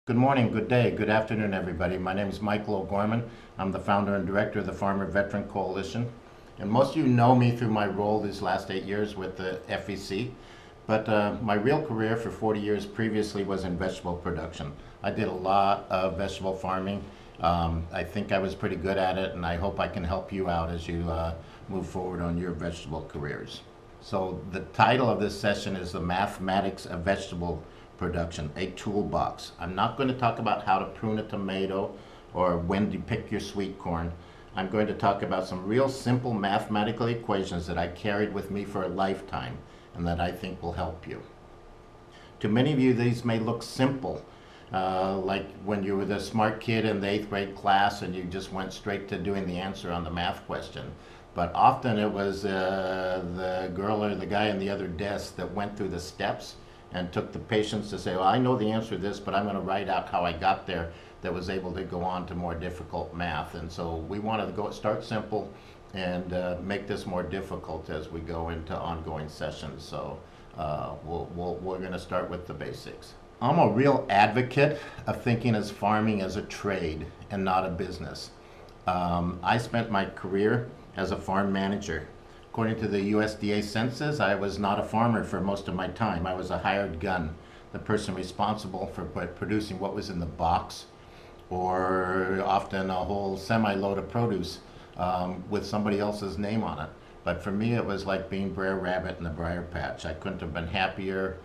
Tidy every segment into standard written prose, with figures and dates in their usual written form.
Good morning, good day, good afternoon, everybody. My name is Michael O'Gorman. I'm the founder and director of the Farmer Veteran Coalition. And most of you know me through my role these last 8 years with the FEC. But my real career for 40 years previously was in vegetable production. I did a lot of vegetable farming. I think I was pretty good at it, and I hope I can help you out as you move forward on your vegetable careers. So the title of this session is The Mathematics of Vegetable Production, a Toolbox. I'm not going to talk about how to prune a tomato or when to pick your sweet corn. I'm going to talk about some real simple mathematical equations that I carried with me for a lifetime and that I think will help you. To many of you, these may look simple, like when you were the smart kid in the 8th grade class and you just went straight to doing the answer on the math question. But often it was the girl or the guy in the other desk that went through the steps and took the patience to say, well, I know the answer to this, but I'm going to write out how I got there, that was able to go on to more difficult math. And so we want to start simple and make this more difficult as we go into ongoing sessions. So we're going to start with the basics. I'm a real advocate of thinking as farming as a trade and not a business. I spent my career as a farm manager. According to the USDA census, I was not a farmer for most of my time. I was a hired gun, the person responsible for producing what was in the box, or often a whole semi-load of produce with somebody else's name on it. But for me, it was like being Brer Rabbit in the briar patch. I couldn't have been happier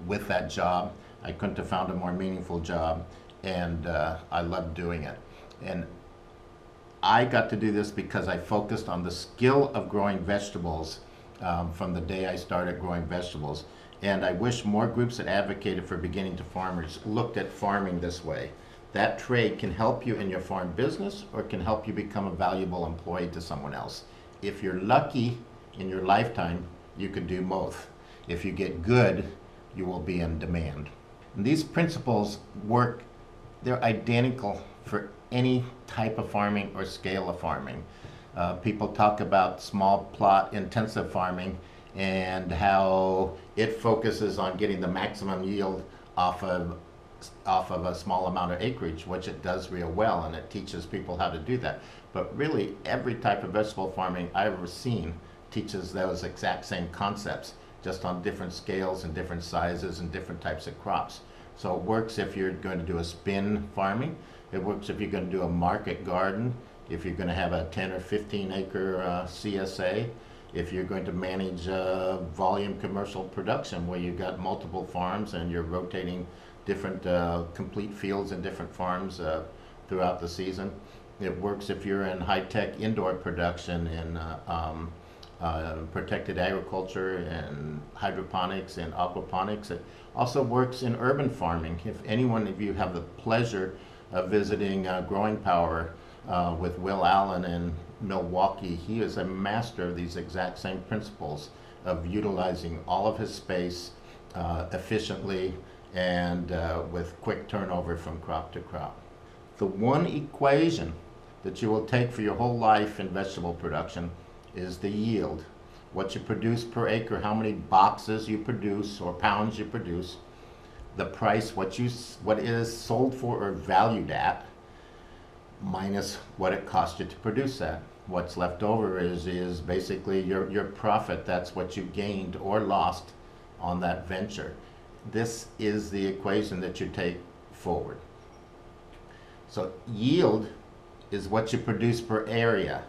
with that job. I couldn't have found a more meaningful job, and I loved doing it. And I got to do this because I focused on the skill of growing vegetables from the day I started growing vegetables. And I wish more groups that advocated for beginning to farmers looked at farming this way. That trade can help you in your farm business or can help you become a valuable employee to someone else. If you're lucky in your lifetime, you could do both. If you get good, you will be in demand. And these principles work, they're identical for any type of farming or scale of farming. People talk about small plot intensive farming and how it focuses on getting the maximum yield off of a small amount of acreage, which it does real well, and it teaches people how to do that. But really, every type of vegetable farming I've ever seen teaches those exact same concepts, just on different scales and different sizes and different types of crops. So it works if you're going to do a spin farming. It works if you're going to do a market garden, if you're going to have a 10 or 15 acre CSA, if you're going to manage volume commercial production where you've got multiple farms and you're rotating different complete fields and different farms throughout the season. It works if you're in high-tech indoor production in protected agriculture and hydroponics and aquaponics. It also works in urban farming. If any one of you have the pleasure of visiting Growing Power with Will Allen in Milwaukee, he is a master of these exact same principles of utilizing all of his space efficiently and with quick turnover from crop to crop. The one equation that you will take for your whole life in vegetable production is the yield. What you produce per acre, how many boxes you produce or pounds you produce, the price, what it is sold for or valued at, minus what it cost you to produce that. What's left over is basically your profit. That's what you gained or lost on that venture. This is the equation that you take forward. So yield is what you produce per area.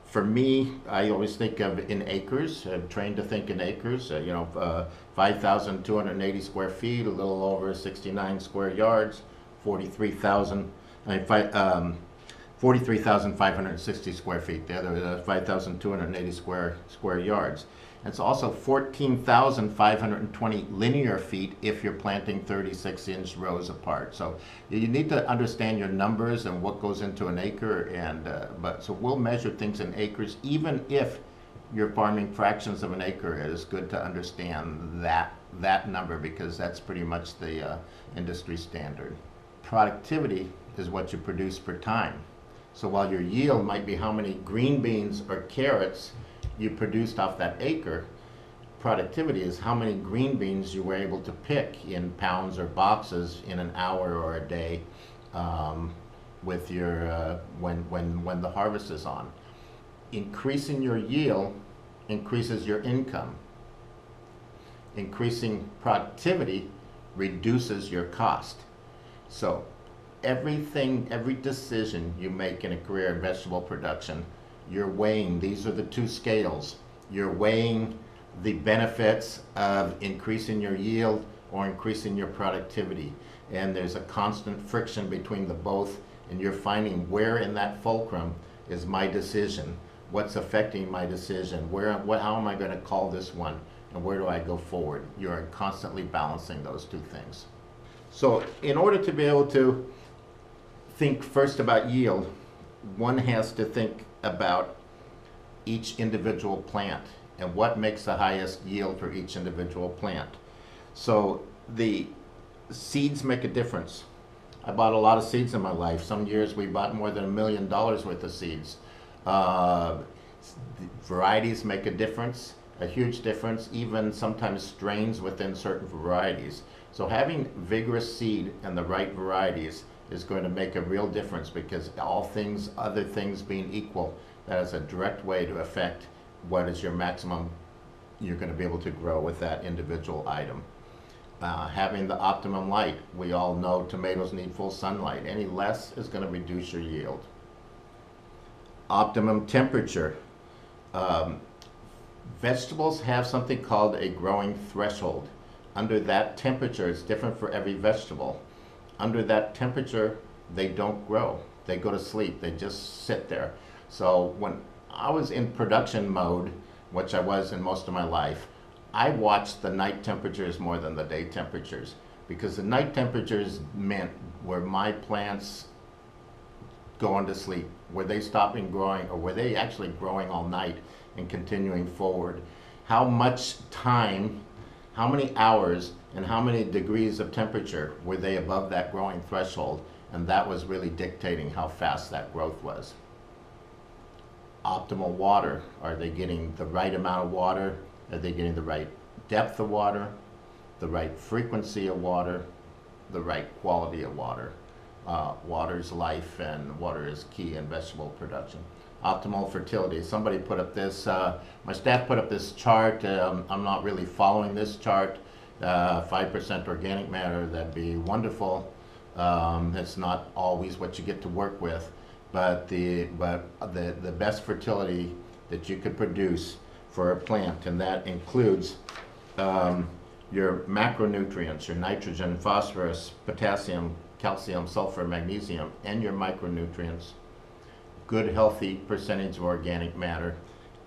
For me, I always think of in acres. I'm trained to think in acres. 5,280 square feet, a little over 69 square yards, 43,560 square feet. The other 5,280 square yards. It's also 14,520 linear feet if you're planting 36-inch rows apart. So you need to understand your numbers and what goes into an acre. So we'll measure things in acres, even if you're farming fractions of an acre. It is good to understand that number because that's pretty much the industry standard. Productivity is what you produce per time. So while your yield might be how many green beans or carrots you produced off that acre, productivity is how many green beans you were able to pick in pounds or boxes in an hour or a day with your when the harvest is on. Increasing your yield increases your income. Increasing productivity reduces your cost. So every decision you make in a career in vegetable production, you're weighing, these are the two scales. You're weighing the benefits of increasing your yield or increasing your productivity. And there's a constant friction between the both, and you're finding where in that fulcrum is my decision, what's affecting my decision, how am I going to call this one, and where do I go forward? You're constantly balancing those two things. So in order to be able to think first about yield, one has to think about each individual plant and what makes the highest yield for each individual plant. So the seeds make a difference. I bought a lot of seeds in my life. Some years we bought more than $1 million worth of seeds. Varieties make a difference, a huge difference, even sometimes strains within certain varieties. So having vigorous seed and the right varieties is going to make a real difference, because other things being equal, that is a direct way to affect what is your maximum you're going to be able to grow with that individual item. Having the optimum light. We all know tomatoes need full sunlight. Any less is going to reduce your yield. Optimum temperature. Vegetables have something called a growing threshold. Under that temperature, it's different for every vegetable. Under that temperature, they don't grow. They go to sleep. They just sit there. So when I was in production mode, which I was in most of my life, I watched the night temperatures more than the day temperatures, because the night temperatures meant were my plants going to sleep, were they stopping growing, or were they actually growing all night and continuing forward? How much time, how many hours, and how many degrees of temperature were they above that growing threshold? And that was really dictating how fast that growth was. Optimal water. Are they getting the right amount of water? Are they getting the right depth of water, the right frequency of water, the right quality of water? Water is life, and water is key in vegetable production. Optimal fertility. Somebody put up this, my staff put up this chart. I'm not really following this chart. 5% organic matter, that'd be wonderful. It's not always what you get to work with, but the best fertility that you could produce for a plant, and that includes your macronutrients, your nitrogen, phosphorus, potassium, calcium, sulfur, magnesium, and your micronutrients, good healthy percentage of organic matter,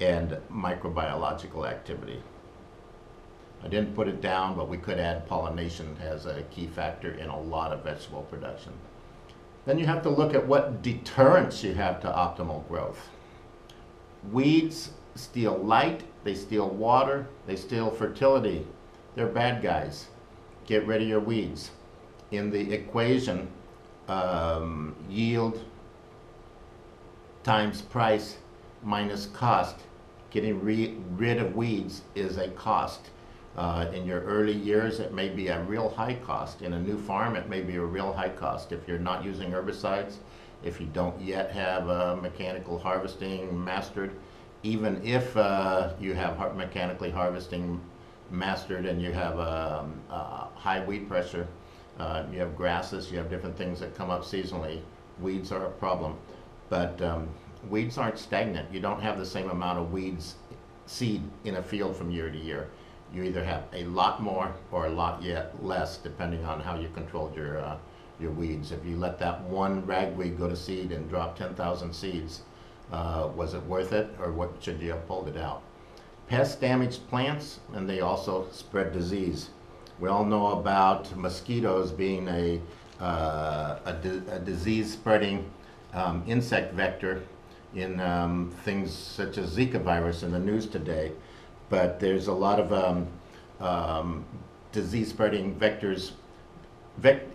and microbiological activity. I didn't put it down, but we could add pollination as a key factor in a lot of vegetable production. Then you have to look at what deterrents you have to optimal growth. Weeds steal light, they steal water, they steal fertility. They're bad guys. Get rid of your weeds. In the equation, yield times price minus cost, getting rid of weeds is a cost. In your early years, it may be a real high cost. In a new farm, it may be a real high cost. If you're not using herbicides, if you don't yet have mechanical harvesting mastered, even if you have mechanically harvesting mastered and you have high weed pressure, you have grasses, you have different things that come up seasonally, weeds are a problem. But weeds aren't stagnant. You don't have the same amount of seed in a field from year to year. You either have a lot more or a lot yet less, depending on how you controlled your weeds. If you let that one ragweed go to seed and drop 10,000 seeds, was it worth it, or what should you have pulled it out? Pests damage plants, and they also spread disease. We all know about mosquitoes being a disease-spreading insect vector in things such as Zika virus in the news today. But there's a lot of disease-spreading vectors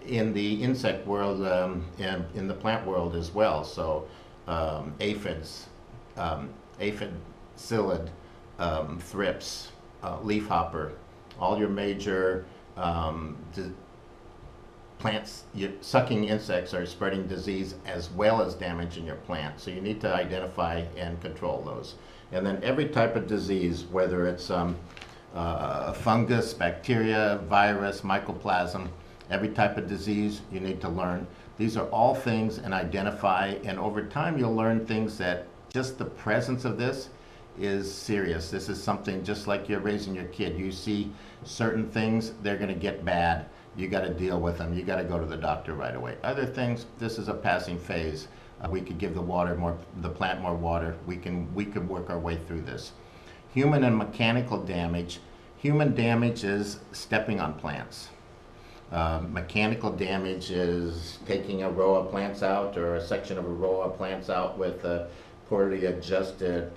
in the insect world and in the plant world as well. So aphids, aphid psyllid, thrips, leafhopper, all your major plants, sucking insects are spreading disease as well as damaging your plant. So you need to identify and control those. And then every type of disease, whether it's fungus, bacteria, virus, mycoplasm, every type of disease you need to learn. These are all things and identify, and over time you'll learn things that just the presence of this is serious. This is something just like you're raising your kid. You see certain things, they're going to get bad. You got to deal with them. You got to go to the doctor right away. Other things, this is a passing phase. We could give the plant more water. We could work our way through this. Human and mechanical damage. Human damage is stepping on plants. Mechanical damage is taking a row of plants out or a section of a row of plants out with a poorly adjusted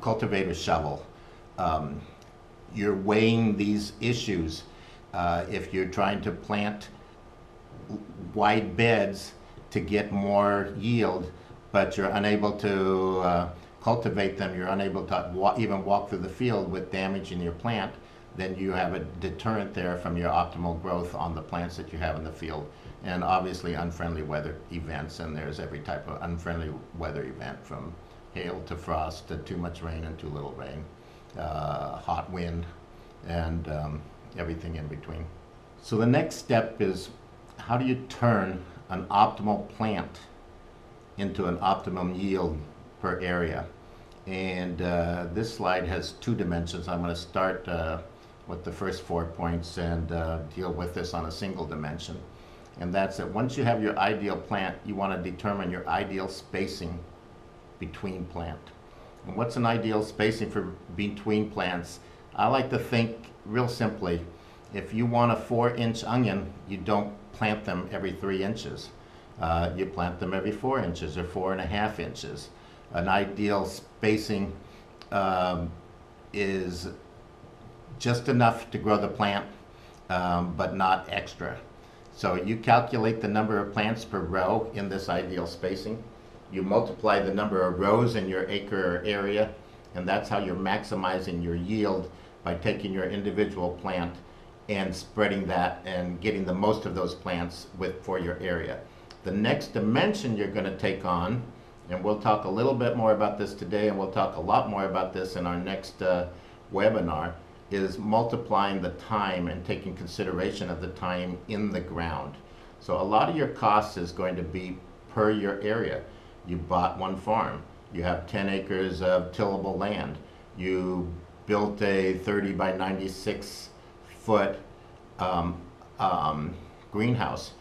cultivator shovel. You're weighing these issues. If you're trying to plant wide beds to get more yield, but you're unable to cultivate them, you're unable to even walk through the field with damage in your plant, then you have a deterrent there from your optimal growth on the plants that you have in the field. And obviously unfriendly weather events, and there's every type of unfriendly weather event, from hail to frost to too much rain and too little rain, hot wind, and everything in between. So the next step is, how do you turn an optimal plant into an optimum yield per area? And this slide has two dimensions. I'm going to start with the first 4 points and deal with this on a single dimension. And that's that once you have your ideal plant, you want to determine your ideal spacing between plant. And what's an ideal spacing for between plants? I like to think real simply. If you want a 4-inch onion, you don't plant them every 3 inches. You plant them every 4 inches or 4.5 inches. An ideal spacing is just enough to grow the plant, but not extra. So you calculate the number of plants per row in this ideal spacing. You multiply the number of rows in your acre area, and that's how you're maximizing your yield, by taking your individual plant and spreading that and getting the most of those plants for your area. The next dimension you're going to take on, and we'll talk a little bit more about this today, and we'll talk a lot more about this in our next webinar, is multiplying the time and taking consideration of the time in the ground. So a lot of your cost is going to be per your area. You bought one farm. You have 10 acres of tillable land. You built a 30 by 96 foot greenhouse.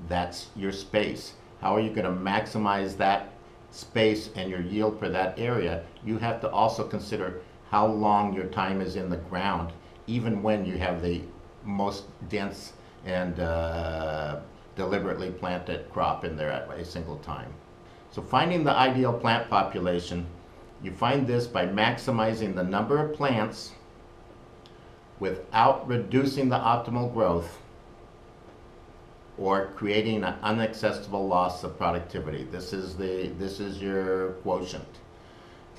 That's your space. How are you going to maximize that space and your yield per that area? You have to also consider how long your time is in the ground, even when you have the most dense and deliberately planted crop in there at a single time. So finding the ideal plant population, you find this by maximizing the number of plants without reducing the optimal growth or creating an unacceptable loss of productivity. This is your quotient.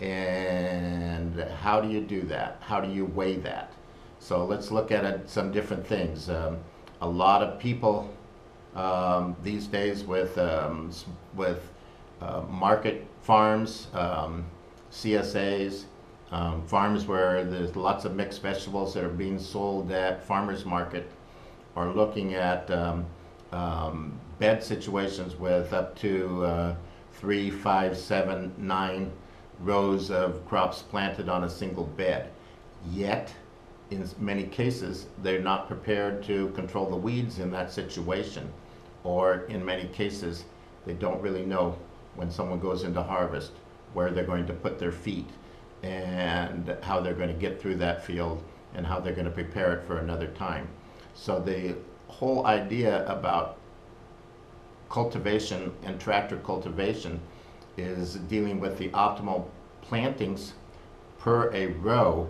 And how do you do that? How do you weigh that? So let's look at some different things. A lot of people these days with market farms, CSAs, farms where there's lots of mixed vegetables that are being sold at farmers market, are looking at bed situations with up to 3, 5, 7, 9 rows of crops planted on a single bed. Yet, in many cases, they're not prepared to control the weeds in that situation. Or in many cases, they don't really know when someone goes into harvest where they're going to put their feet and how they're going to get through that field and how they're going to prepare it for another time. So the whole idea about cultivation and tractor cultivation is dealing with the optimal plantings per a row,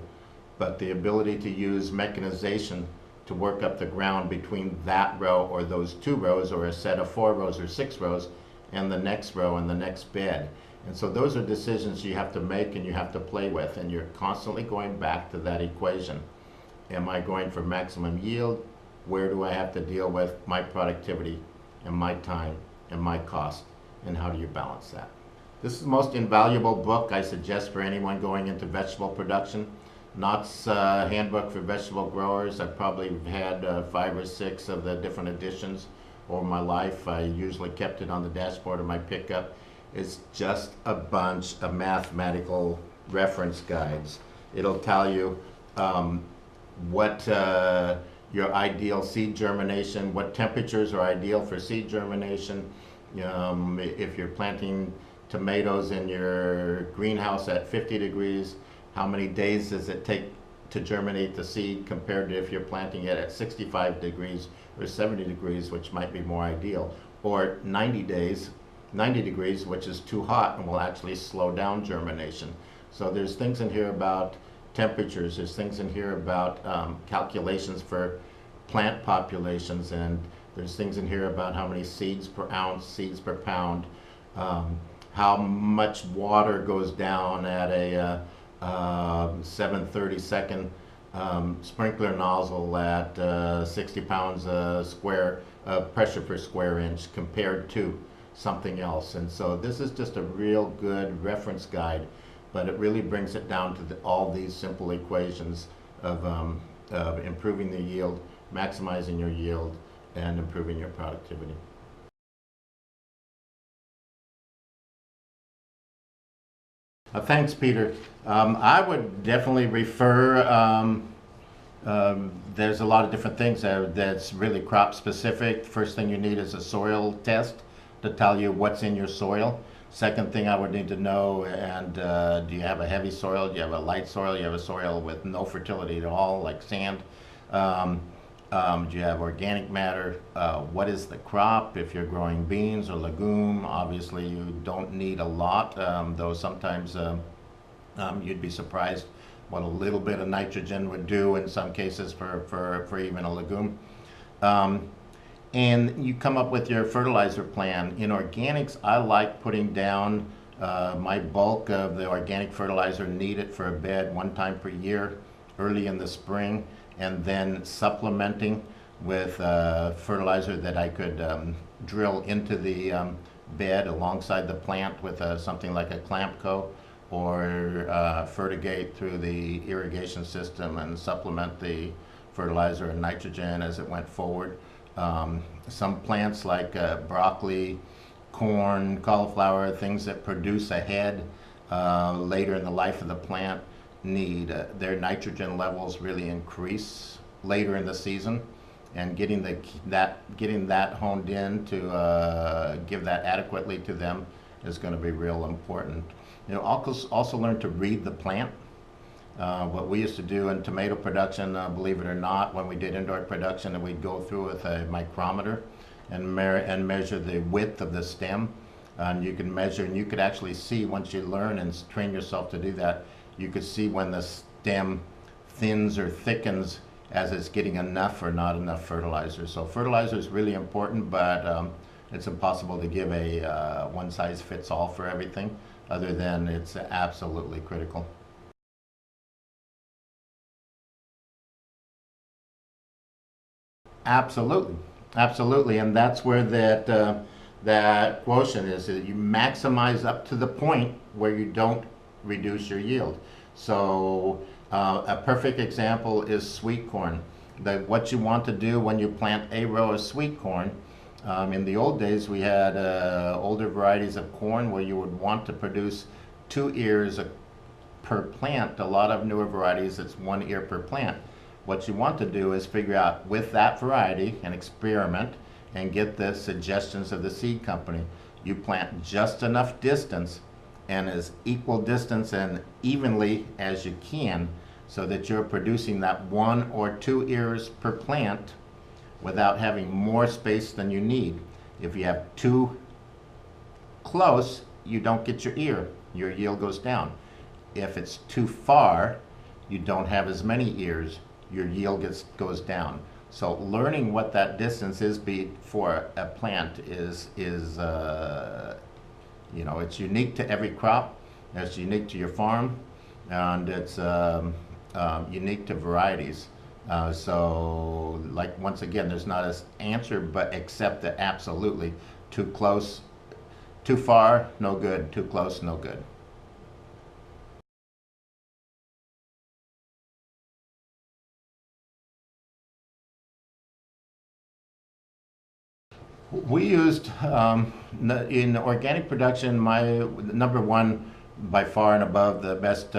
but the ability to use mechanization to work up the ground between that row or those 2 rows or a set of 4 rows or 6 rows and the next row and the next bed. And so those are decisions you have to make and you have to play with, and you're constantly going back to that equation. Am I going for maximum yield? Where do I have to deal with my productivity and my time and my cost? And how do you balance that? This is the most invaluable book I suggest for anyone going into vegetable production. Knott's Handbook for Vegetable Growers. I've probably had 5 or 6 of the different editions over my life. I usually kept it on the dashboard of my pickup. It's just a bunch of mathematical reference guides. It'll tell you what your ideal seed germination, what temperatures are ideal for seed germination. If you're planting tomatoes in your greenhouse at 50 degrees, how many days does it take to germinate the seed compared to if you're planting it at 65 degrees or 70 degrees, which might be more ideal, or 90 degrees, which is too hot and will actually slow down germination. So there's things in here about temperatures, there's things in here about calculations for plant populations, and there's things in here about how many seeds per ounce, seeds per pound, how much water goes down at a 7/32 sprinkler nozzle at 60 pounds square pressure per square inch compared to something else. And so this is just a real good reference guide, but it really brings it down to all these simple equations of improving the yield, maximizing your yield, and improving your productivity. Thanks, Peter. I would definitely refer, there's a lot of different things that's really crop specific. First thing you need is a soil test to tell you what's in your soil. Second thing I would need to know, and do you have a heavy soil, do you have a light soil, do you have a soil with no fertility at all, like sand? Do you have organic matter? What is the crop? If you're growing beans or legume, obviously you don't need a lot, though sometimes you'd be surprised what a little bit of nitrogen would do in some cases for even a legume. And you come up with your fertilizer plan. In organics, I like putting down my bulk of the organic fertilizer needed for a bed 1 time per year early in the spring, and then supplementing with fertilizer that I could drill into the bed alongside the plant with something like a clamp coat, or fertigate through the irrigation system and supplement the fertilizer and nitrogen as it went forward. Some plants like broccoli, corn, cauliflower, things that produce a head later in the life of the plant, need their nitrogen levels really increase later in the season, and getting that honed in to give that adequately to them is going to be real important. Also learn to read the plant. What we used to do in tomato production, believe it or not, when we did indoor production, and we'd go through with a micrometer and measure the width of the stem, and you can measure, and you could actually see, once you learn and train yourself to do that, you could see when the stem thins or thickens as it's getting enough or not enough fertilizer. So fertilizer is really important, but it's impossible to give a one-size-fits-all for everything, other than it's absolutely critical. Absolutely, absolutely, and that's where that quotient is. That you maximize up to the point where you don't reduce your yield. So a perfect example is sweet corn. What you want to do when you plant a row of sweet corn, in the old days we had older varieties of corn where you would want to produce 2 ears per plant. A lot of newer varieties, it's 1 ear per plant. What you want to do is figure out with that variety and experiment and get the suggestions of the seed company. You plant just enough distance, and as equal distance and evenly as you can, so that you're producing that 1 or 2 ears per plant without having more space than you need. If you have too close, you don't get your ear. Your yield goes down. If it's too far, you don't have as many ears. Your yield goes down. So learning what that distance is for a plant is You know, it's unique to every crop, it's unique to your farm, and it's unique to varieties. So, like, once again, there's not an answer, but except that absolutely too close, too far, no good, too close, no good. We used in organic production. My number one, by far and above, the best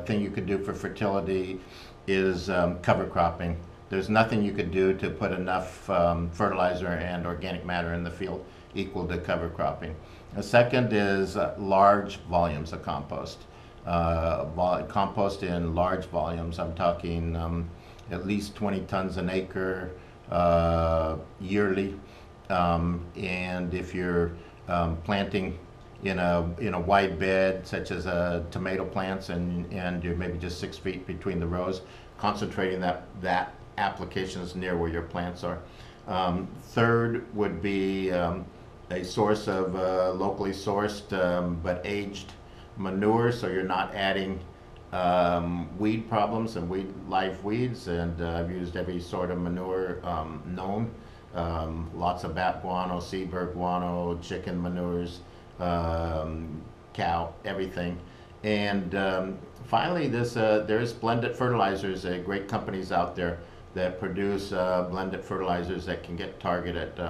thing you could do for fertility is cover cropping. There's nothing you could do to put enough fertilizer and organic matter in the field equal to cover cropping. The second is large volumes of compost. Compost in large volumes. I'm talking at least 20 tons an acre yearly. And if you're planting in a wide bed, such as tomato plants, and you're maybe just 6 feet between the rows, concentrating that applications near where your plants are. Third would be a source of locally sourced but aged manure, so you're not adding weed problems and live weeds. And I've used every sort of manure known. Lots of bat guano, seabird guano, chicken manures, cow, everything. And finally, there's blended fertilizers, great companies out there that produce blended fertilizers that can get targeted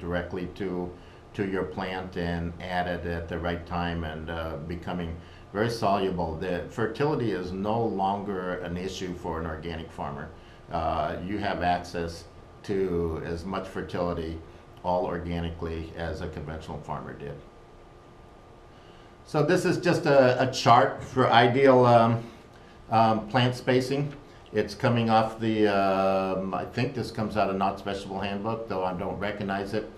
directly to your plant and added at the right time, and becoming very soluble. The fertility is no longer an issue for an organic farmer. You have access to as much fertility all organically as a conventional farmer did. So this is just a chart for ideal plant spacing. It's coming off the, I think this comes out of Knott's Vegetable Handbook, though I don't recognize it.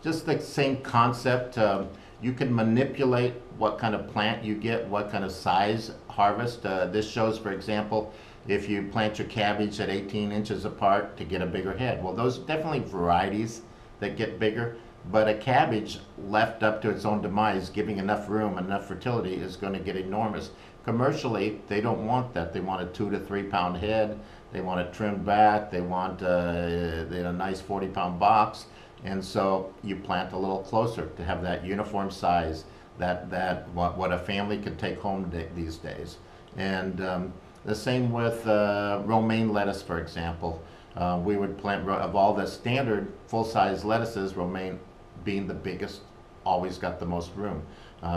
Just the same concept. You can manipulate what kind of plant you get, what kind of size harvest. This shows, for example, if you plant your cabbage at 18 inches apart to get a bigger head. Well, those are definitely varieties that get bigger, but a cabbage left up to its own demise, giving enough room, enough fertility, is going to get enormous. Commercially, they don't want that. They want a 2 to 3 pound head. They want it trimmed back. They want a nice 40-pound box. And so you plant a little closer to have that uniform size, that what a family could take home these days. And the same with romaine lettuce, for example. We would plant, of all the standard full-size lettuces, romaine being the biggest, always got the most room,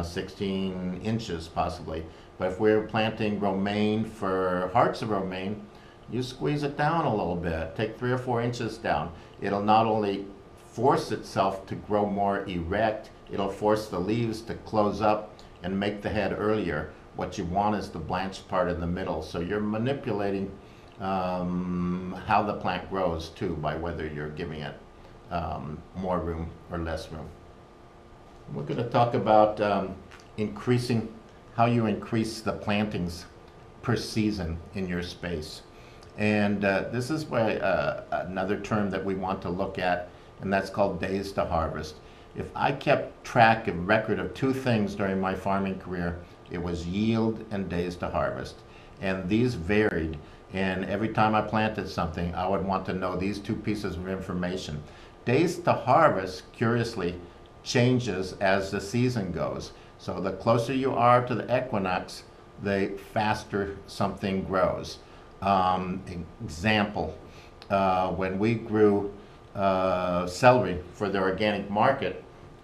16 inches possibly. But if we're planting romaine for hearts of romaine, you squeeze it down a little bit, take 3 or 4 inches down. It'll not only force itself to grow more erect, it'll force the leaves to close up and make the head earlier. What you want is the blanched part in the middle. So you're manipulating how the plant grows too, by whether you're giving it more room or less room. We're going to talk about how you increase the plantings per season in your space. And this is where another term that we want to look at, and that's called days to harvest. If I kept track of record of 2 things during my farming career, it was yield and days to harvest. And these varied, and every time I planted something, I would want to know these 2 pieces of information. Days to harvest, curiously, changes as the season goes. So the closer you are to the equinox, the faster something grows. Example, when we grew celery for the organic market,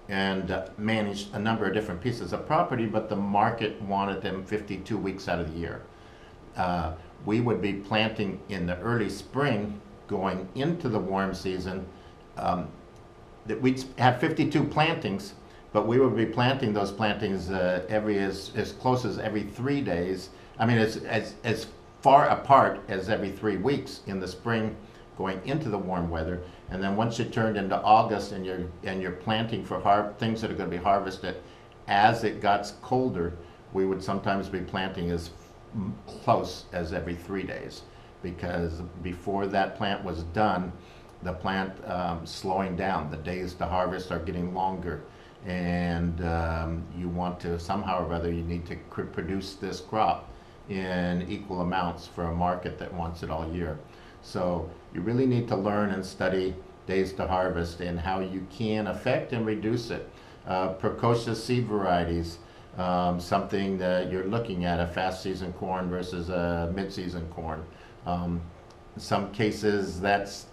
and managed a number of different pieces of property, but the market wanted them 52 weeks out of the year. We would be planting in the early spring, going into the warm season. That we'd have 52 plantings, but we would be planting those plantings as close as every 3 days. I mean, as far apart as every 3 weeks in the spring, going into the warm weather. And then once you turned into August and you're planting for things that are going to be harvested as it got colder, we would sometimes be planting as close as every 3 days, because before that plant was done, the plant slowing down, the days to harvest are getting longer. and you want to somehow or other, you need to produce this crop in equal amounts for a market that wants it all year. So you really need to learn and study days to harvest and how you can affect and reduce it. Precocious seed varieties, something that you're looking at, a fast season corn versus a mid-season corn. In some cases that's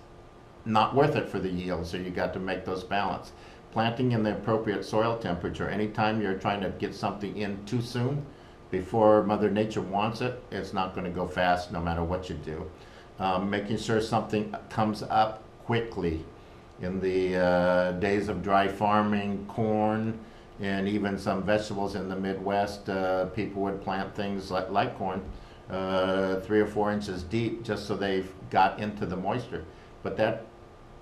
not worth it for the yield, so you got to make those balance. Planting in the appropriate soil temperature. Anytime you're trying to get something in too soon, before Mother Nature wants it, it's not going to go fast no matter what you do. Making sure something comes up quickly. In the days of dry farming, corn, and even some vegetables in the Midwest, people would plant things like corn 3 or 4 inches deep just so they've got into the moisture. But that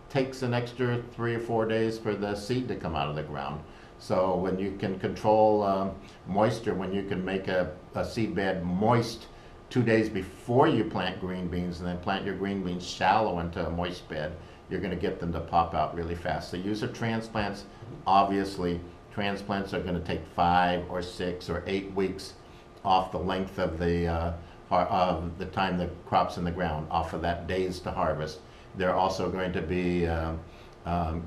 takes an extra 3 or 4 days for the seed to come out of the ground. So when you can control moisture, when you can make a seed bed moist 2 days before you plant green beans and then plant your green beans shallow into a moist bed, you're going to get them to pop out really fast. The use of transplants, obviously, transplants are going to take 5 or 6 or 8 weeks off the length of the time the crop's in the ground, off of that days to harvest. They're also going to be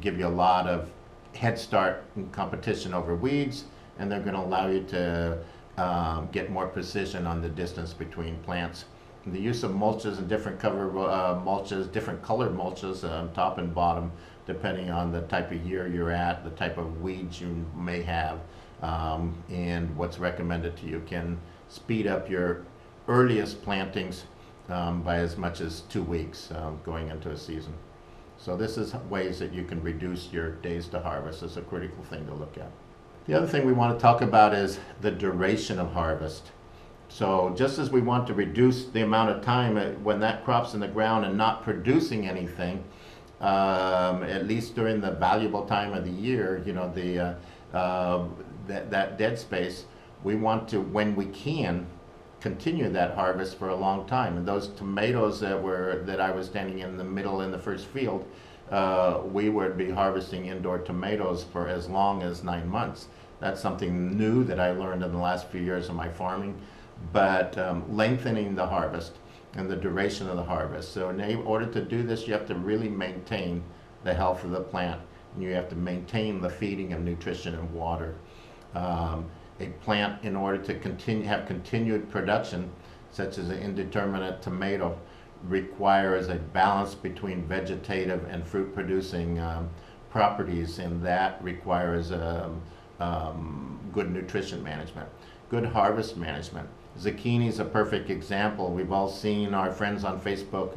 give you a lot of head start and competition over weeds, and they're going to allow you to get more precision on the distance between plants. And the use of mulches and different cover mulches, different colored mulches, top and bottom, depending on the type of year you're at, the type of weeds you may have, and what's recommended to you, can speed up your earliest plantings by as much as 2 weeks going into a season. So this is ways that you can reduce your days to harvest. It's a critical thing to look at. The other thing we want to talk about is the duration of harvest. So just as we want to reduce the amount of time when that crop's in the ground and not producing anything, at least during the valuable time of the year, you know, that dead space, we want to, when we can, continue that harvest for a long time. And those tomatoes that I was standing in the middle in the first field, we would be harvesting indoor tomatoes for as long as 9 months. That's something new that I learned in the last few years of my farming. But lengthening the harvest and the duration of the harvest. So in order to do this, you have to really maintain the health of the plant, and you have to maintain the feeding of nutrition and water. A plant, in order to have continued production, such as an indeterminate tomato, requires a balance between vegetative and fruit producing properties, and that requires good nutrition management, good harvest management. Zucchini is a perfect example. We've all seen our friends on Facebook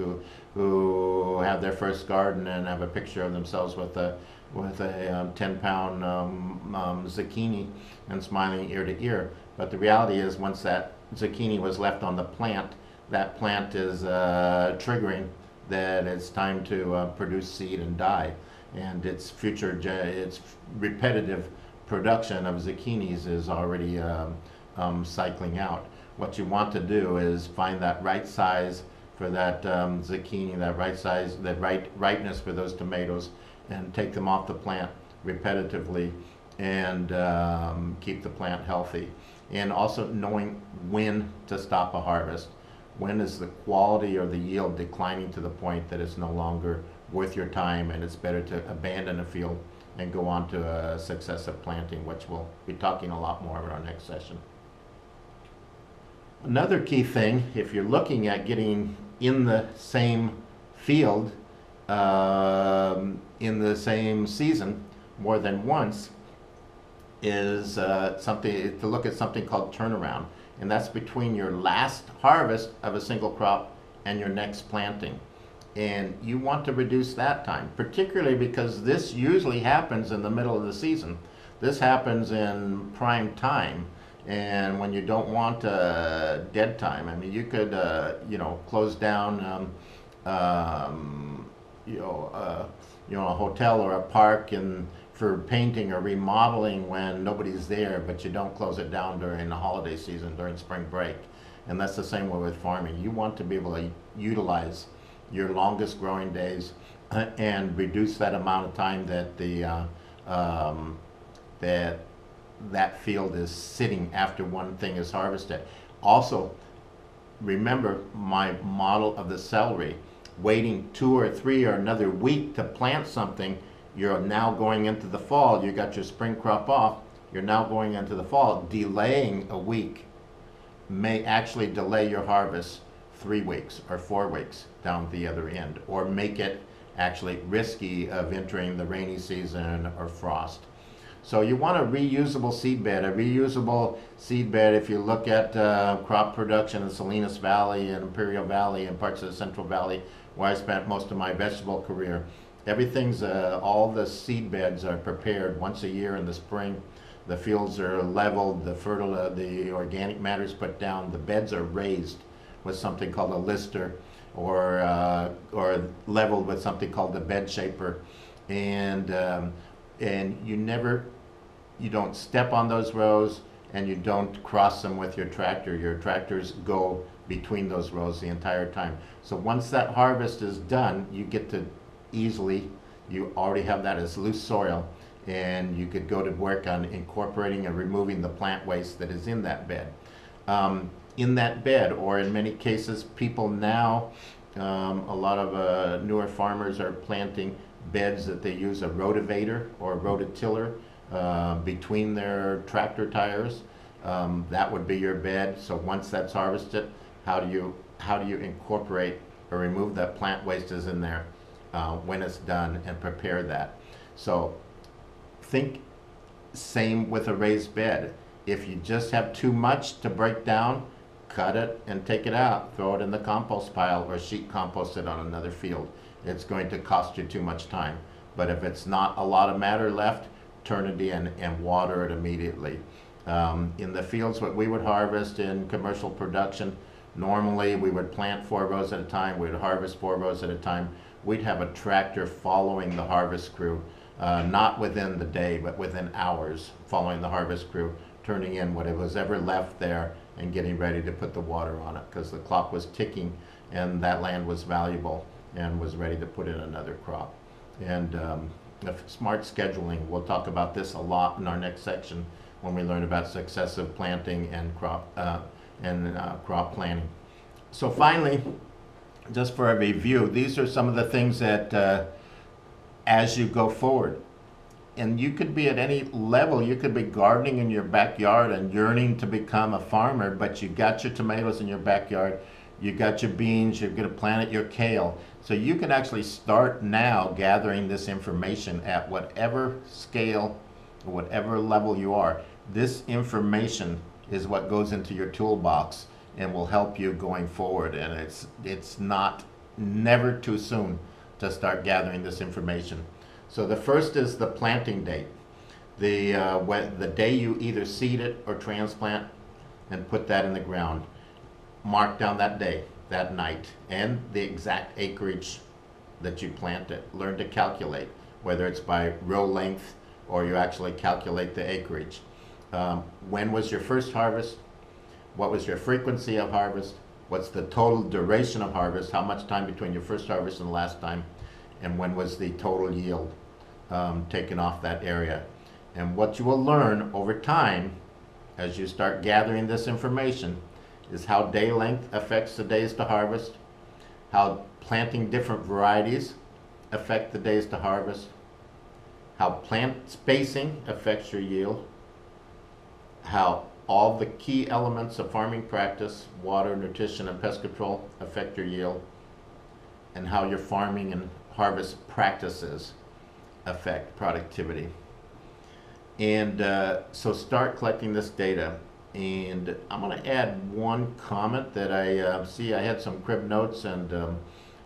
who have their first garden and have a picture of themselves with a 10-pound zucchini and smiling ear to ear. But the reality is, once that zucchini was left on the plant, that plant is triggering that it's time to produce seed and die, and its repetitive production of zucchinis is already cycling out. What you want to do is find that right size for that zucchini, that right size, that ripeness for those tomatoes, and take them off the plant repetitively, and keep the plant healthy. And also knowing when to stop a harvest. When is the quality or the yield declining to the point that it's no longer worth your time, and it's better to abandon a field and go on to a successive planting, which we'll be talking a lot more in our next session. Another key thing, if you're looking at getting in the same field in the same season more than once, is something to look at, something called turnaround, and that's between your last harvest of a single crop and your next planting. And you want to reduce that time, particularly because this usually happens in the middle of the season. This happens in prime time, and when you don't want dead time. I mean, you could close down a hotel or a park and for painting or remodeling when nobody's there, but you don't close it down during the holiday season, during spring break. And that's the same way with farming. You want to be able to utilize your longest growing days and reduce that amount of time that the that that field is sitting after one thing is harvested. Also, remember my model of the celery. Waiting 2 or 3 or another week to plant something, you're now going into the fall. You got your spring crop off. You're now going into the fall. Delaying a week may actually delay your harvest 3 weeks or 4 weeks down the other end, or make it actually risky of entering the rainy season or frost. So you want a reusable seed bed. A reusable seed bed, if you look at crop production in Salinas Valley and Imperial Valley and parts of the Central Valley, where I spent most of my vegetable career, everything's, all the seed beds are prepared once a year in the spring. The fields are leveled, the organic matter is put down, the beds are raised with something called a lister, or leveled with something called the bed shaper, and you don't step on those rows, and you don't cross them with your tractor. Your tractors go between those rows the entire time. So once that harvest is done, you get to easily, you already have that as loose soil, and you could go to work on incorporating and removing the plant waste that is in that bed. In that bed, or in many cases, people now, a lot of newer farmers are planting beds that they use a rotavator or a rototiller between their tractor tires. That would be your bed. So once that's harvested, how do you incorporate or remove that plant waste is in there when it's done, and prepare that? So think same with a raised bed. If you just have too much to break down, cut it and take it out, throw it in the compost pile, or sheet compost it on another field. It's going to cost you too much time. But if it's not a lot of matter left, turn it in and water it immediately. In the fields what we would harvest in commercial production, normally we would plant 4 rows at a time, we would harvest 4 rows at a time. We'd have a tractor following the harvest crew, not within the day, but within hours, following the harvest crew, turning in what was ever left there and getting ready to put the water on it, because the clock was ticking and that land was valuable and was ready to put in another crop. And smart scheduling, we'll talk about this a lot in our next section when we learn about successive planting and crop planning. So finally, just for a review, these are some of the things that as you go forward, and you could be at any level, you could be gardening in your backyard and yearning to become a farmer, but you got your tomatoes in your backyard, you got your beans, you're going to plant your kale. So you can actually start now gathering this information at whatever scale or whatever level you are. This information is what goes into your toolbox and will help you going forward. And it's never too soon to start gathering this information. So the first is the planting date. The day you either seed it or transplant and put that in the ground. Mark down that day, that night, and the exact acreage that you plant it. Learn to calculate, whether it's by row length or you actually calculate the acreage. When was your first harvest? What was your frequency of harvest? What's the total duration of harvest? How much time between your first harvest and the last time? And when was the total yield taken off that area? And what you will learn over time as you start gathering this information is how day length affects the days to harvest, how planting different varieties affect the days to harvest, how plant spacing affects your yield, how all the key elements of farming practice, water, nutrition, and pest control affect your yield, and how your farming and harvest practices affect productivity. And so start collecting this data. And I'm going to add one comment that I see. I had some crib notes, and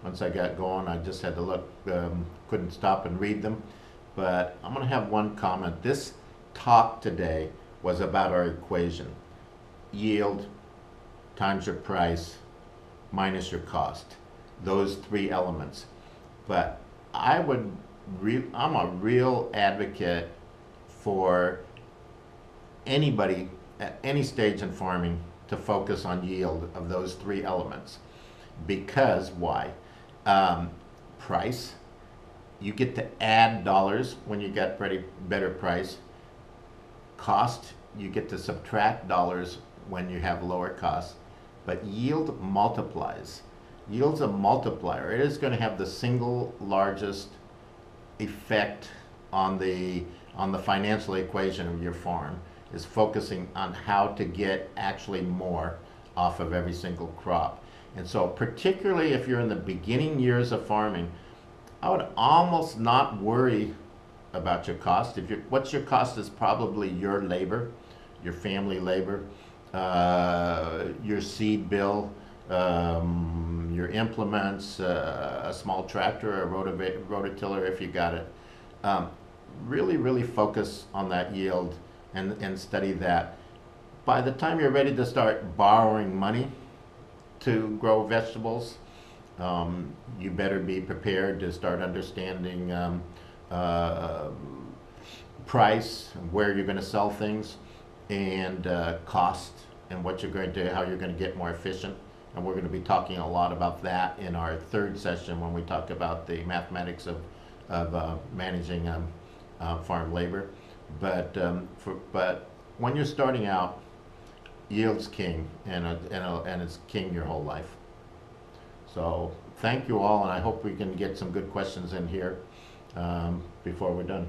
once I got going, I just had to look, couldn't stop and read them. But I'm going to have one comment. This talk today was about our equation. Yield times your price minus your cost. Those 3 elements. But I'm a real advocate for anybody at any stage in farming to focus on yield of those 3 elements. Because why? Price. You get to add dollars when you get better price. cost, you get to subtract dollars when you have lower costs, but yield multiplies. Yield's a multiplier. It is going to have the single largest effect on the financial equation of your farm, is focusing on how to get actually more off of every single crop. And so particularly if you're in the beginning years of farming, I would almost not worry about your cost. What's your cost is probably your labor, your family labor, your seed bill, your implements, a small tractor, a rototiller if you got it. Really focus on that yield and study that. By the time you're ready to start borrowing money to grow vegetables, you better be prepared to start understanding price, where you're going to sell things, and cost, and how you're going to get more efficient. And we're going to be talking a lot about that in our third session when we talk about the mathematics of managing farm labor. But when you're starting out, yield's king, and it's king your whole life. So thank you all, and I hope we can get some good questions in here before we're done.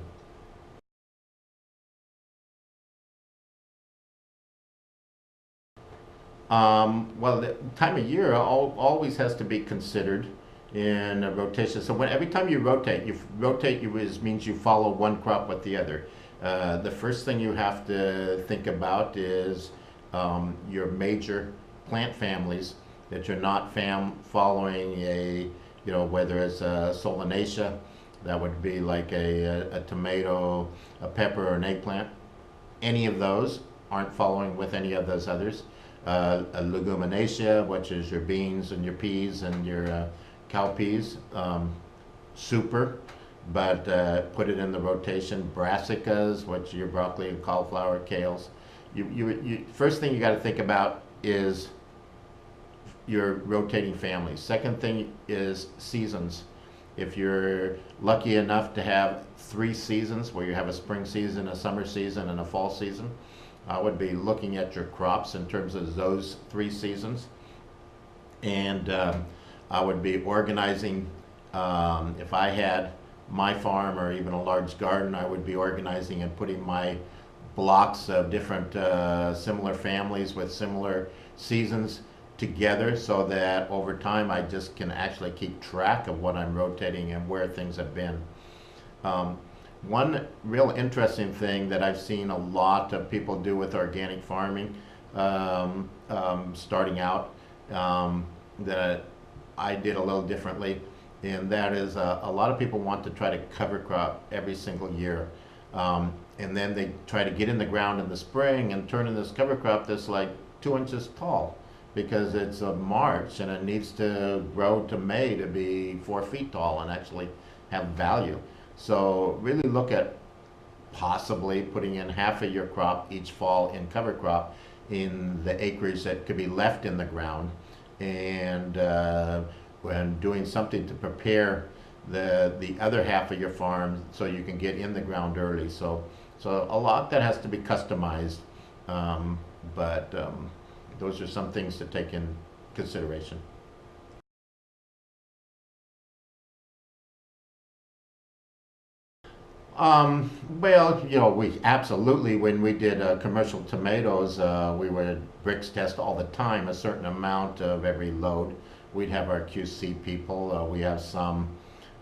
Well, the time of year always has to be considered in a rotation. So every time you rotate, means you follow one crop with the other. The first thing you have to think about is your major plant families that you're not following whether it's a Solanaceae, that would be like a tomato, a pepper, or an eggplant. Any of those aren't following with any of those others. A Leguminosae, which is your beans and your peas and your cowpeas, super, but put it in the rotation. Brassicas, which are your broccoli, cauliflower, kales. First thing you got to think about is your rotating families. Second thing is seasons. If you're lucky enough to have 3 seasons, where you have a spring season, a summer season, and a fall season, I would be looking at your crops in terms of those 3 seasons. And I would be organizing, if I had my farm or even a large garden, I would be organizing and putting my blocks of different similar families with similar seasons together, so that over time I just can actually keep track of what I'm rotating and where things have been. One real interesting thing that I've seen a lot of people do with organic farming, starting out, that I did a little differently, and that is a lot of people want to try to cover crop every single year. And then they try to get in the ground in the spring and turn in this cover crop that's like 2 inches tall, because it's a March and it needs to grow to May to be 4 feet tall and actually have value. So really look at possibly putting in half of your crop each fall in cover crop in the acreage that could be left in the ground, and when doing something to prepare the other half of your farm so you can get in the ground early. So a lot that has to be customized, but those are some things to take in consideration. Well, we absolutely, when we did commercial tomatoes, we would bricks test all the time, a certain amount of every load. We'd have our QC people. We have some,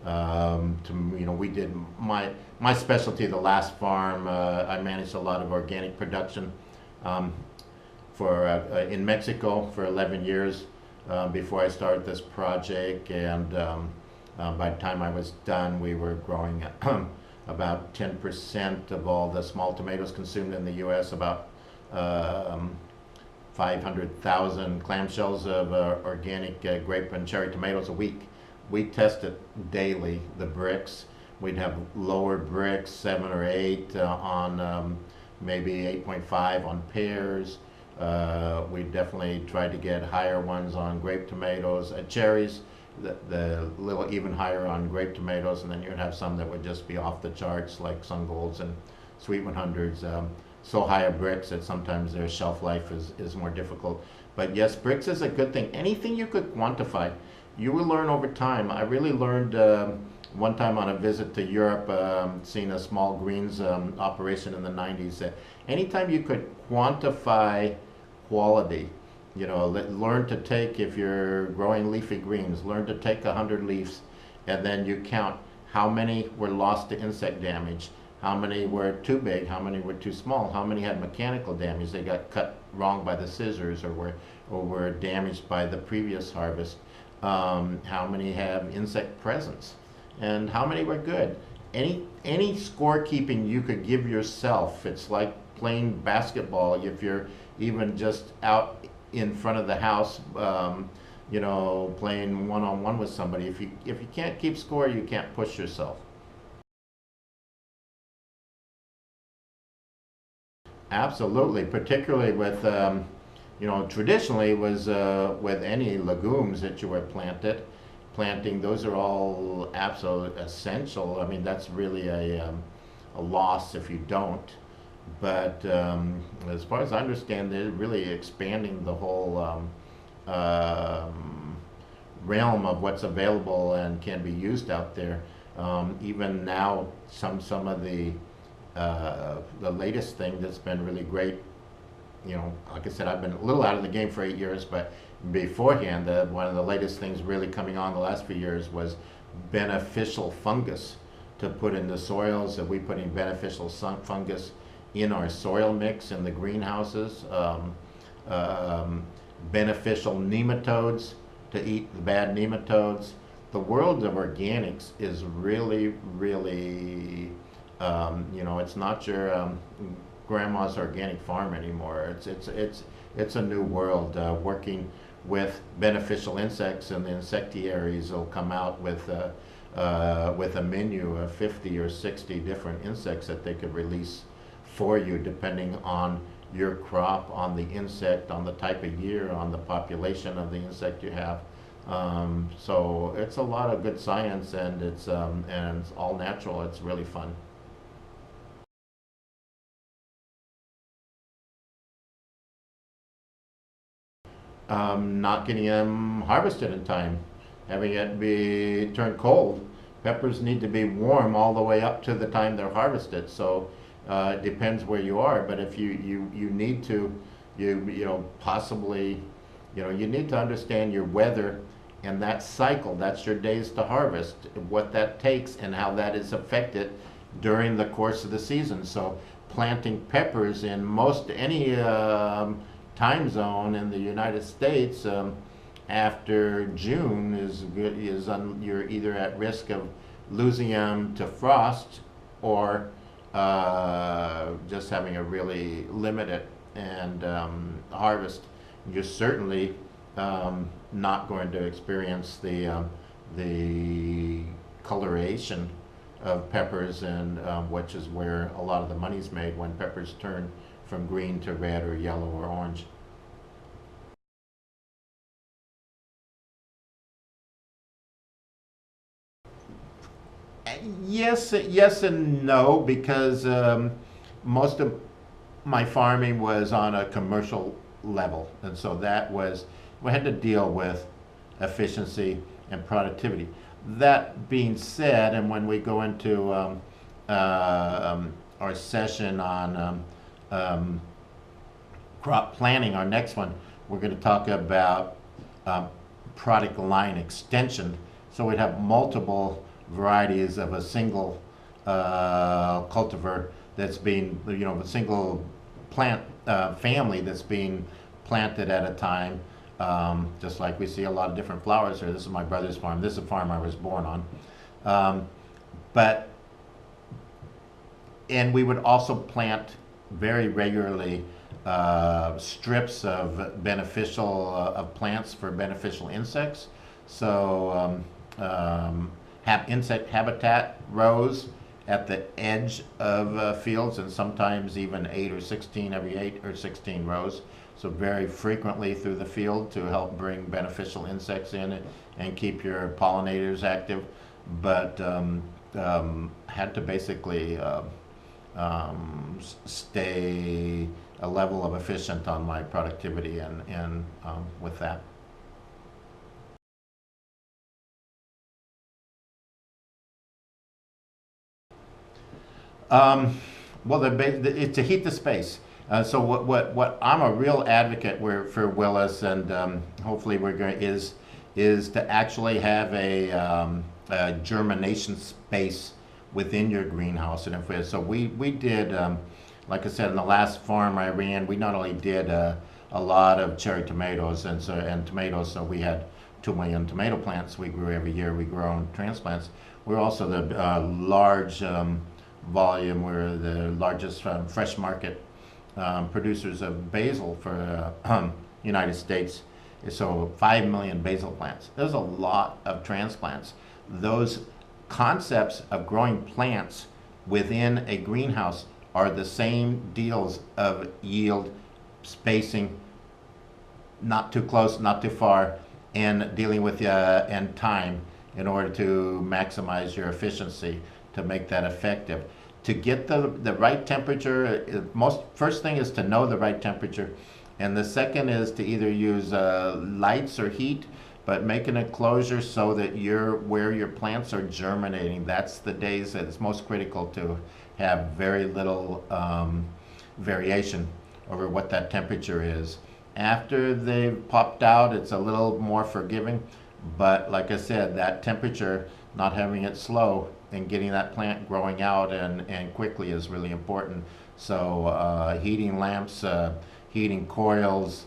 we did my specialty, the last farm, I managed a lot of organic production in Mexico for 11 years before I started this project, and by the time I was done, we were growing about 10% of all the small tomatoes consumed in the U.S., about 500,000 clamshells of organic grape and cherry tomatoes a week. We tested daily the bricks. We'd have lower bricks, 7 or 8 on maybe 8.5 on pears. We definitely tried to get higher ones on grape tomatoes, cherries, the little even higher on grape tomatoes, and then you'd have some that would just be off the charts, like Sun Golds and Sweet 100s. so high of bricks that sometimes their shelf life is more difficult. But yes, bricks is a good thing. Anything you could quantify, you will learn over time. I really learned one time on a visit to Europe, seeing a small greens operation in the 90s, that anytime you could quantify quality, learn to take, if you're growing leafy greens, learn to take 100 leaves and then you count how many were lost to insect damage, how many were too big, how many were too small, how many had mechanical damage, they got cut wrong by the scissors or were damaged by the previous harvest, how many have insect presence, and how many were good. Any scorekeeping you could give yourself, it's like playing basketball. If you're even just out in front of the house, playing one-on-one with somebody, if you can't keep score, you can't push yourself. Absolutely, particularly with, traditionally was with any legumes that you were planting, those are all absolute essential. I mean, that's really a loss if you don't. But as far as I understand, they're really expanding the whole realm of what's available and can be used out there. Even now, some of the latest thing that's been really great, like I said, I've been a little out of the game for 8 years, but beforehand, one of the latest things really coming on the last few years was beneficial fungus to put in the soils. That we put in beneficial fungus in our soil mix in the greenhouses, beneficial nematodes to eat the bad nematodes. The world of organics is really, really, it's not your grandma's organic farm anymore. It's a new world. Working with beneficial insects, and the insectiaries will come out with a menu of 50 or 60 different insects that they could release for you, depending on your crop, on the insect, on the type of year, on the population of the insect you have. So it's a lot of good science, and it's all natural. It's really fun. Not getting them harvested in time, having it be turned cold. Peppers need to be warm all the way up to the time they're harvested. So it depends where you are, but if you need to, possibly, you need to understand your weather and that cycle. That's your days to harvest, what that takes and how that is affected during the course of the season. So planting peppers in any time zone in the United States after June is good. You're either at risk of losing them to frost, or just having a really limited and harvest. You're certainly not going to experience the coloration of peppers, and which is where a lot of the money's made, when peppers turn from green to red or yellow or orange. Yes and no, because most of my farming was on a commercial level, and so we had to deal with efficiency and productivity. That being said, and when we go into our session on crop planning, our next one, we're going to talk about product line extension. So we'd have multiple varieties of a single cultivar that's being, a single plant family that's being planted at a time. Just like we see a lot of different flowers here. This is my brother's farm. This is a farm I was born on. And we would also plant very regularly strips of of plants for beneficial insects. So have insect habitat rows at the edge of fields, and sometimes even 8 or 16, every 8 or 16 rows. So very frequently through the field to help bring beneficial insects in and keep your pollinators active. But had to basically stay a level of efficient on my productivity and with that. Um, well, it's to heat the space. So what I'm a real advocate for Willis, and hopefully we're going is to actually have a germination space within your greenhouse. And so we did, like I said, in the last farm I ran, we not only did a lot of cherry tomatoes and tomatoes, so we had 2 million tomato plants we grew every year. We grew our own transplants. We're also the large volume. We're the largest fresh market producers of basil for United States. So 5 million basil plants. There's a lot of transplants. Those concepts of growing plants within a greenhouse are the same deals of yield, spacing, not too close, not too far, and dealing with and time in order to maximize your efficiency to make that effective. To get the right temperature, first thing is to know the right temperature, and the second is to either use lights or heat, but make an enclosure so that where your plants are germinating. That's the days that it's most critical to have very little variation over what that temperature is. After they've popped out, it's a little more forgiving, but like I said, that temperature, not having it slow and getting that plant growing out and quickly is really important. So heating lamps, heating coils,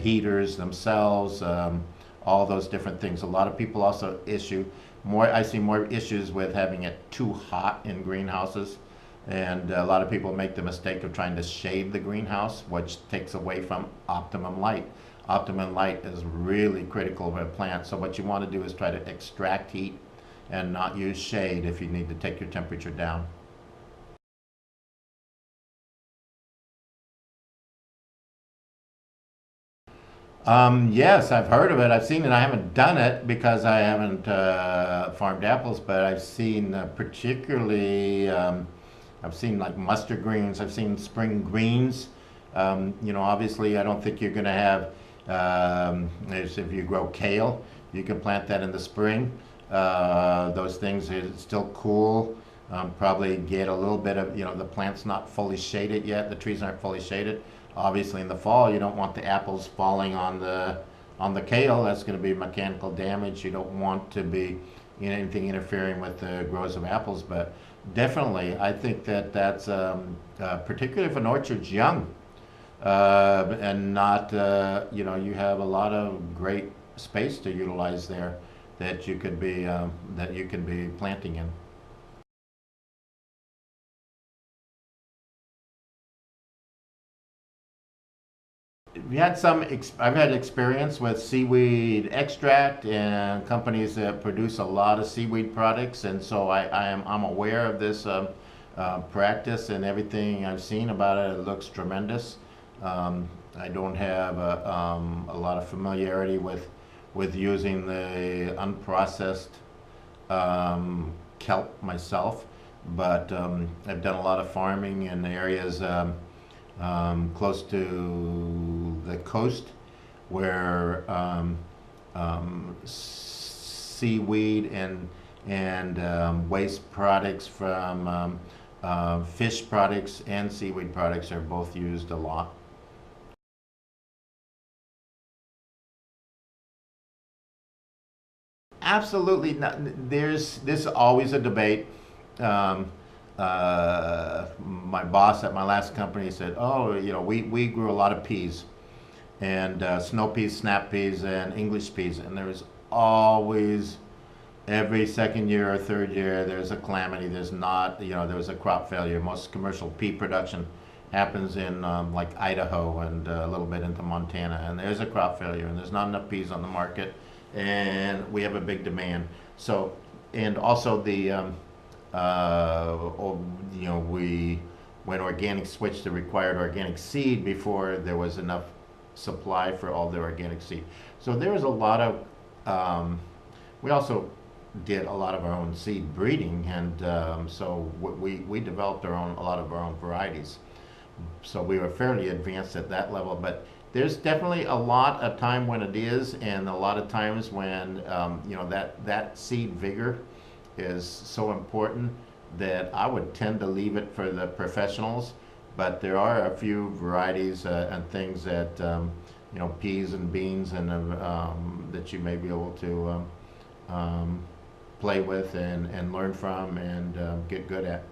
heaters themselves, all those different things. A lot of people also I see more issues with having it too hot in greenhouses. And a lot of people make the mistake of trying to shade the greenhouse, which takes away from optimum light. Optimum light is really critical of a plant. So what you want to do is try to extract heat and not use shade if you need to take your temperature down. Yes, I've heard of it. I've seen it. I haven't done it because I haven't farmed apples, but I've seen particularly, I've seen like mustard greens. I've seen spring greens. Obviously, I don't think you're going to have, if you grow kale, you can plant that in the spring. Those things are still cool. Probably get a little bit of, the plant's not fully shaded yet. The trees aren't fully shaded. Obviously, in the fall, you don't want the apples falling on the kale. That's going to be mechanical damage. You don't want to be anything interfering with the growth of apples. But definitely, I think that's particularly if an orchard's young and not, you have a lot of great space to utilize there that you could be planting in. I've had experience with seaweed extract and companies that produce a lot of seaweed products, and so I'm aware of this practice, and everything I've seen about it, it looks tremendous. I don't have a lot of familiarity with using the unprocessed kelp myself, but I've done a lot of farming in areas close to the coast where seaweed and waste products from fish products and seaweed products are both used a lot. Absolutely not. There's always a debate. My boss at my last company said, "Oh, we grew a lot of peas, and snow peas, snap peas, and English peas, and there was always every second year or third year there's a calamity. There's not, there was a crop failure. Most commercial pea production happens in like Idaho and a little bit into Montana, and there's a crop failure, and there's not enough peas on the market, and we have a big demand. So, and also the we when organic switched to required organic seed before there was enough supply for all the organic seed. So there was a lot of we also did a lot of our own seed breeding, and so we developed a lot of our own varieties. So we were fairly advanced at that level, but there's definitely a lot of time when it is, and a lot of times when that seed vigor is so important that I would tend to leave it for the professionals. But there are a few varieties and things that peas and beans and that you may be able to play with and learn from and get good at.